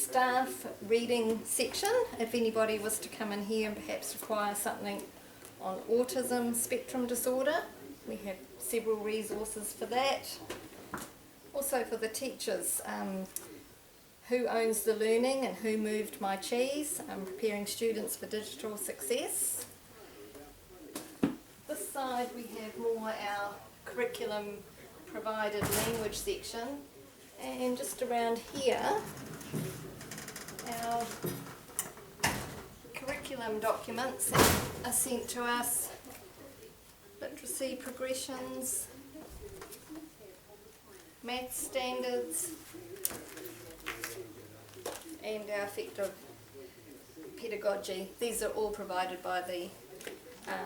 staff reading section. If anybody was to come in here and perhaps require something on autism spectrum disorder, we have several resources for that. Also for the teachers, who owns the learning and who moved my cheese, preparing students for digital success. This side we have more our curriculum provided language section, and just around here our curriculum documents that are sent to us, literacy progressions, math standards, and our effective pedagogy. These are all provided by the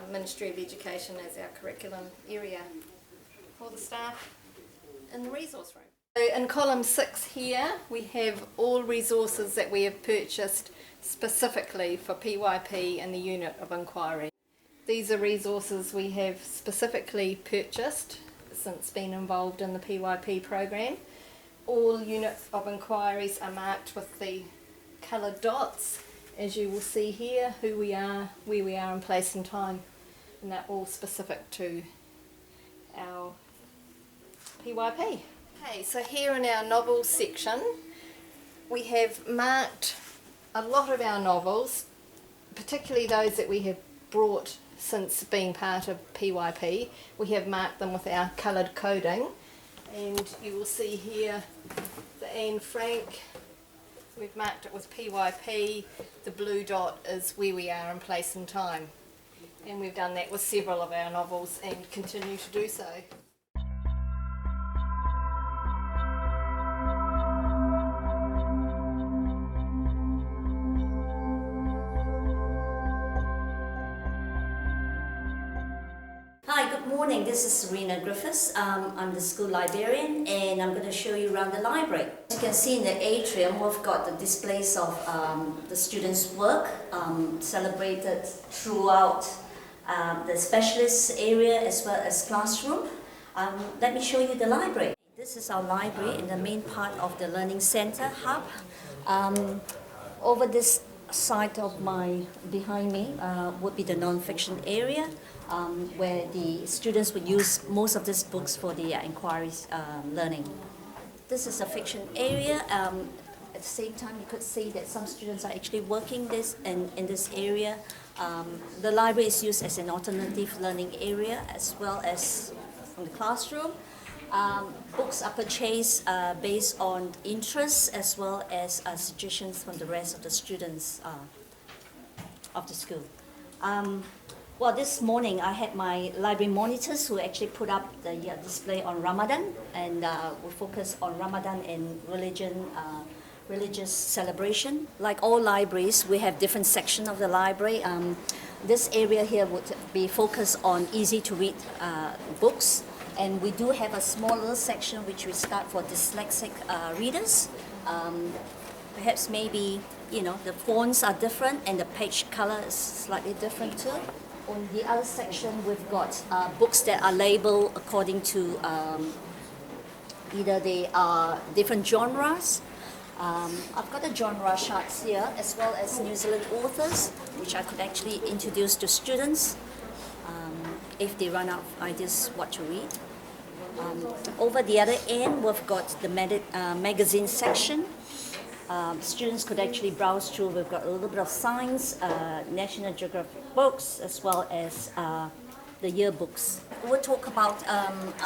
Ministry of Education as our curriculum area for the staff in the resource room. So in column 6 here we have all resources that we have purchased specifically for PYP and the unit of inquiry. These are resources we have specifically purchased since being involved in the PYP program. All units of inquiries are marked with the coloured dots, as you will see here, who we are, where we are in place and time, and they're all specific to our PYP. Okay, so here in our novels section we have marked a lot of our novels, particularly those that we have brought since being part of PYP. We have marked them with our coloured coding, and you will see here the Anne Frank, we've marked it with PYP, the blue dot is where we are in place and time, and we've done that with several of our novels and continue to do so. Hi, good morning. This is Serena Griffiths. I'm the school librarian, and I'm going to show you around the library. As you can see in the atrium, we've got the displays of the students' work celebrated throughout the specialist area as well as classroom. Let me show you the library. This is our library in the main part of the Learning Centre hub. Over this side of behind me would be the non-fiction area, where the students would use most of these books for the inquiries learning. This is a fiction area. At the same time, you could see that some students are actually working in this area. The library is used as an alternative learning area as well as from the classroom. Books are purchased based on interests as well as suggestions from the rest of the students of the school. Well, this morning I had my library monitors who actually put up the display on Ramadan, and we focus on Ramadan and religious celebration. Like all libraries, we have different sections of the library. This area here would be focused on easy to read books. And we do have a smaller section which we start for dyslexic readers. Perhaps maybe, the fonts are different and the page color is slightly different too. On the other section, we've got books that are labeled according to either they are different genres. I've got the genre charts here, as well as New Zealand authors, which I could actually introduce to students if they run out of ideas what to read. Over the other end, we've got the magazine section. Students could actually browse through. We've got a little bit of science, National Geographic books, as well as the yearbooks. We'll talk about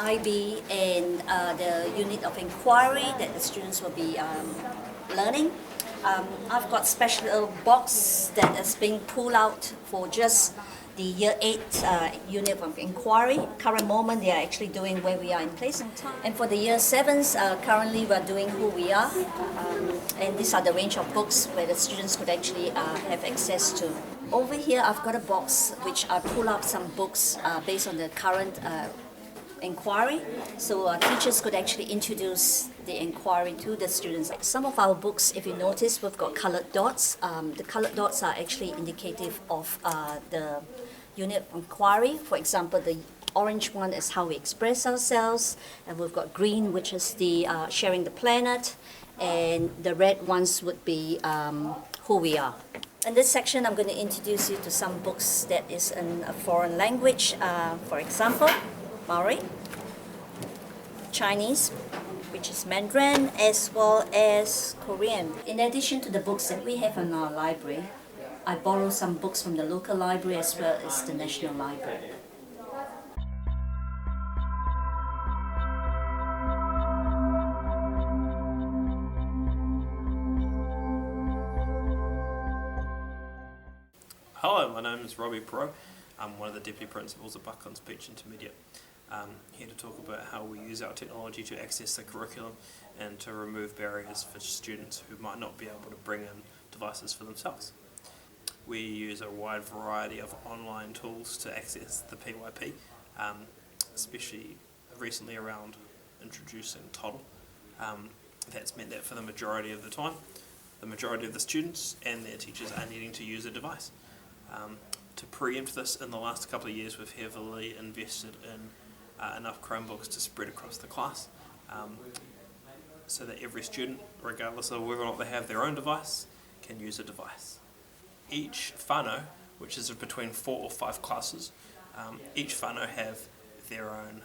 IB and the unit of inquiry that the students will be learning. I've got special box that is being pulled out for just the Year 8 unit of inquiry. Current moment, they are actually doing where we are in place and time. And for the Year 7s, currently we are doing who we are. And these are the range of books where the students could actually have access to. Over here, I've got a box which I pull up some books based on the current inquiry. So teachers could actually introduce the inquiry to the students. Some of our books, if you notice, we've got coloured dots. The coloured dots are actually indicative of the unit of inquiry. For example, the orange one is how we express ourselves, and we've got green, which is the sharing the planet, and the red ones would be who we are. In this section, I'm going to introduce you to some books that is in a foreign language. For example, Maori, Chinese, which is Mandarin, as well as Korean. In addition to the books that we have in our library, I borrow some books from the local library as well as the National Library. Hello, my name is Robbie Pro. I'm one of the Deputy Principals at Bucklands Beach Intermediate. I'm here to talk about how we use our technology to access the curriculum and to remove barriers for students who might not be able to bring in devices for themselves. We use a wide variety of online tools to access the PYP, especially recently around introducing Toddle. That's meant that for the majority of the time, the majority of the students and their teachers are needing to use a device. To preempt this, in the last couple of years we've heavily invested in enough Chromebooks to spread across the class, so that every student, regardless of whether or not they have their own device, can use a device. Each whanau, which is between 4 or 5 classes, each whanau have their own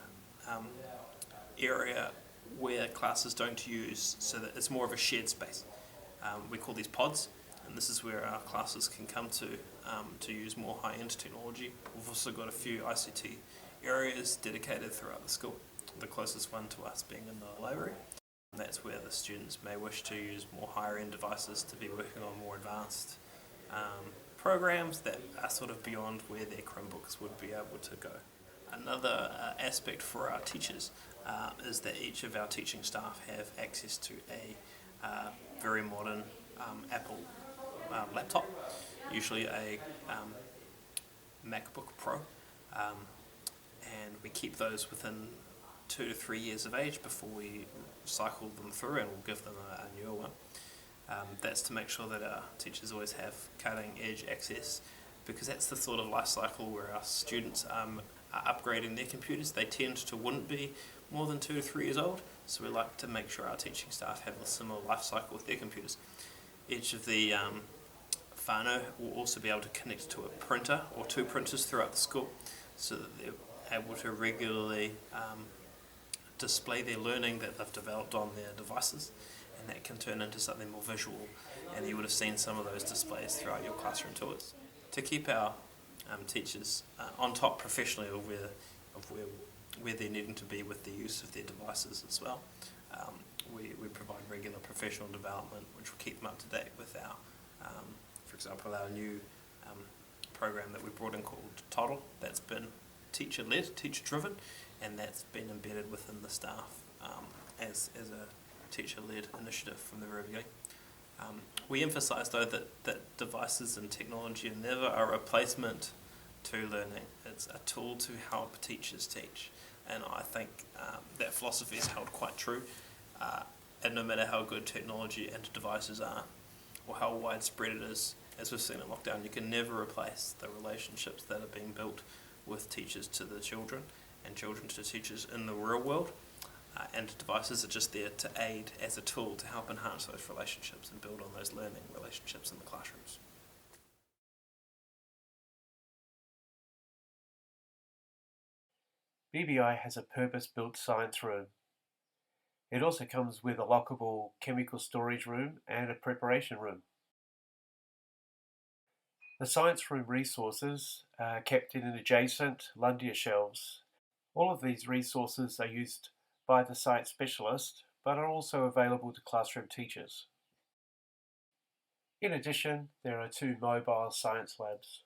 area where classes don't use, so that it's more of a shared space. We call these pods, and this is where our classes can come to use more high-end technology. We've also got a few ICT areas dedicated throughout the school, the closest one to us being in the library. And that's where the students may wish to use more higher-end devices to be working on more advanced programs that are sort of beyond where their Chromebooks would be able to go. Another aspect for our teachers is that each of our teaching staff have access to a very modern Apple laptop, usually a MacBook Pro, and we keep those within 2 to 3 years of age before we cycle them through, and we'll give them a newer one. That's to make sure that our teachers always have cutting edge access, because that's the sort of life cycle where our students are upgrading their computers. They tend to wouldn't be more than 2 to 3 years old, so we like to make sure our teaching staff have a similar life cycle with their computers. Each of the whanau will also be able to connect to a printer or 2 printers throughout the school, so that they're able to regularly display their learning that they've developed on their devices, and that can turn into something more visual, and you would have seen some of those displays throughout your classroom tours. To keep our teachers on top professionally of where they're needing to be with the use of their devices as well, we provide regular professional development, which will keep them up to date with our, for example, our new program that we brought in called Toddle. That's been teacher-led, teacher-driven, and that's been embedded within the staff as a teacher-led initiative from the very beginning. We emphasise though that devices and technology are never a replacement to learning. It's a tool to help teachers teach, and I think that philosophy is held quite true, and no matter how good technology and devices are, or how widespread it is, as we've seen in lockdown, you can never replace the relationships that are being built with teachers to the children and children to teachers in the real world. And devices are just there to aid as a tool to help enhance those relationships and build on those learning relationships in the classrooms. BBI has a purpose-built science room. It also comes with a lockable chemical storage room and a preparation room. The science room resources are kept in an adjacent Lundia shelves. All of these resources are used by the science specialist, but are also available to classroom teachers. In addition, there are 2 mobile science labs.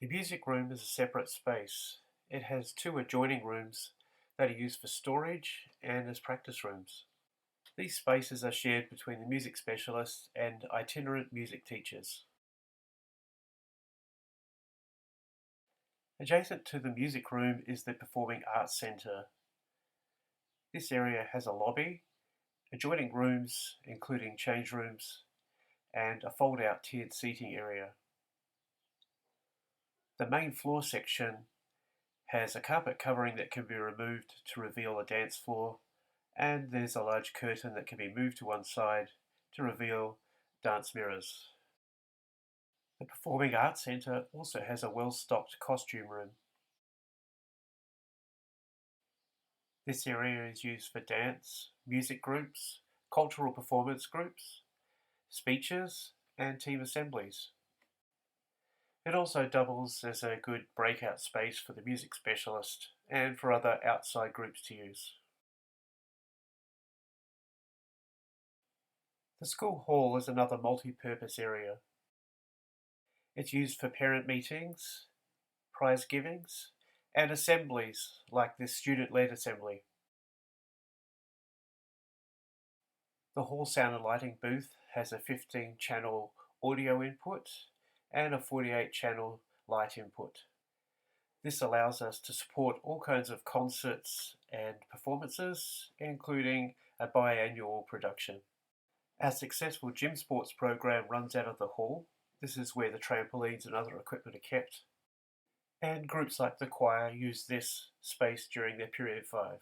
The music room is a separate space. It has 2 adjoining rooms that are used for storage and as practice rooms. These spaces are shared between the music specialist and itinerant music teachers. Adjacent to the music room is the Performing Arts Centre. This area has a lobby, adjoining rooms including change rooms, and a fold-out tiered seating area. The main floor section has a carpet covering that can be removed to reveal a dance floor, and there's a large curtain that can be moved to one side to reveal dance mirrors. The Performing Arts Centre also has a well-stocked costume room. This area is used for dance, music groups, cultural performance groups, speeches, and team assemblies. It also doubles as a good breakout space for the music specialist and for other outside groups to use. The school hall is another multi-purpose area. It's used for parent meetings, prize givings, and assemblies like this student-led assembly. The hall sound and lighting booth has a 15-channel audio input and a 48-channel light input. This allows us to support all kinds of concerts and performances, including a biannual production. Our successful gym sports program runs out of the hall. This is where the trampolines and other equipment are kept. And groups like the choir use this space during their period 5.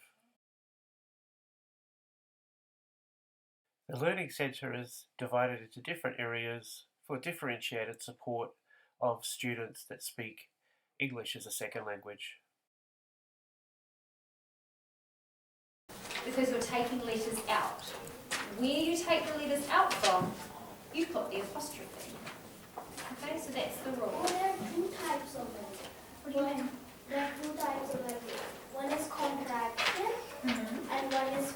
The Learning Centre is divided into different areas for differentiated support of students that speak English as a second language. Because we're taking letters out. Where you take the letters out from, you put the apostrophe. Okay, so that's the rule. Well, there are two types of it. What do you mean? There are two types of it. One is contraction Mm-hmm. and one is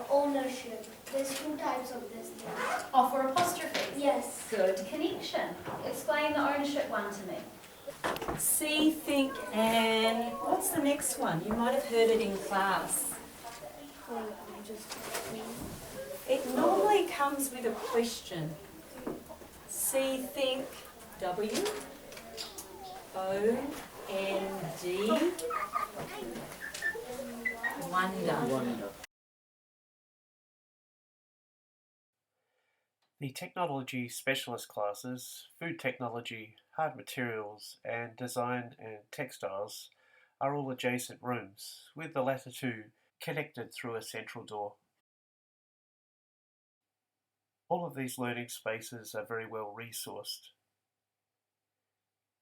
ownership. There's two types of this thing. Oh, for apostrophes? Yes. Good connection. Explain the ownership one to me. See, think, and what's the next one? You might have heard it in class. It normally comes with a question. See, think, W, O, N, D, wonder. The technology specialist classes, food technology, hard materials, and design and textiles are all adjacent rooms, with the latter two connected through a central door. All of these learning spaces are very well resourced.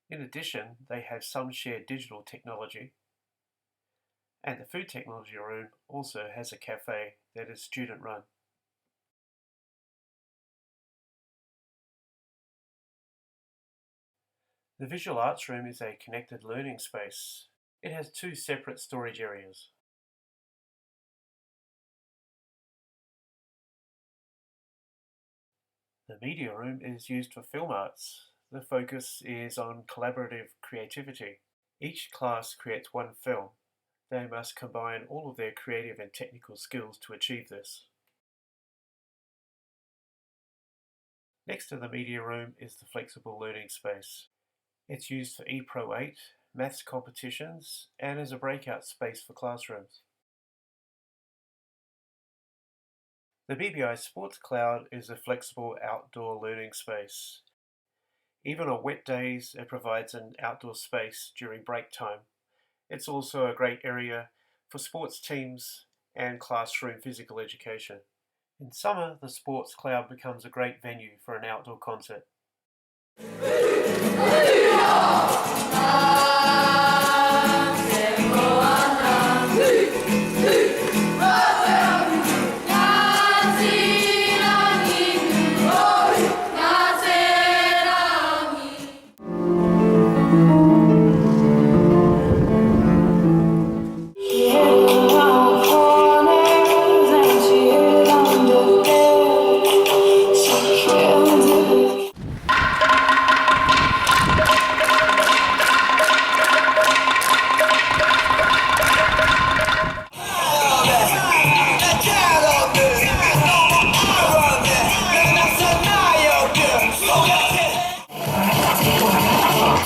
In addition, they have some shared digital technology, and the food technology room also has a cafe that is student run. The visual arts room is a connected learning space. It has 2 separate storage areas. The media room is used for film arts. The focus is on collaborative creativity. Each class creates one film. They must combine all of their creative and technical skills to achieve this. Next to the media room is the flexible learning space. It's used for ePro 8, maths competitions, and as a breakout space for classrooms. The BBI Sports Cloud is a flexible outdoor learning space. Even on wet days, it provides an outdoor space during break time. It's also a great area for sports teams and classroom physical education. In summer, the Sports Cloud becomes a great venue for an outdoor concert.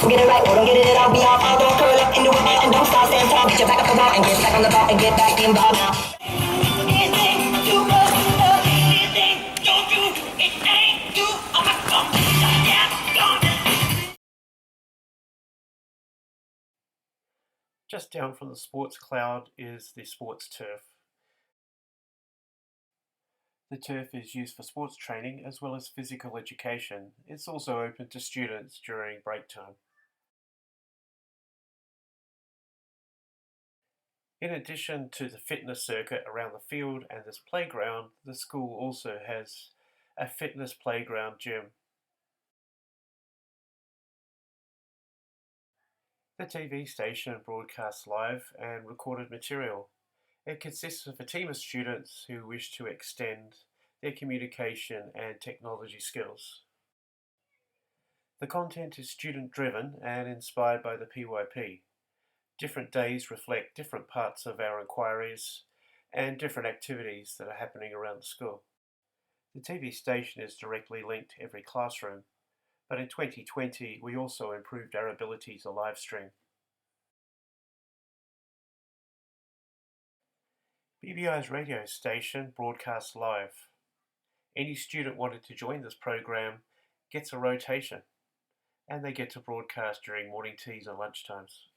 Get it right, or don't get it at all. Be all don't curl up into it and don't stop, stand tall. Get your back up the wall and get back on the ball and get back involved now. Anything you must do, anything don't do, it ain't you. I'm not gonna shut down, Just down from the sports cloud is the sports turf. The turf is used for sports training as well as physical education. It's also open to students during break time. In addition to the fitness circuit around the field and this playground, the school also has a fitness playground gym. The TV station broadcasts live and recorded material. It consists of a team of students who wish to extend their communication and technology skills. The content is student-driven and inspired by the PYP. Different days reflect different parts of our inquiries and different activities that are happening around the school. The TV station is directly linked to every classroom, but in 2020 we also improved our ability to live stream. BBI's radio station broadcasts live. Any student wanting to join this program gets a rotation, and they get to broadcast during morning teas and lunchtimes.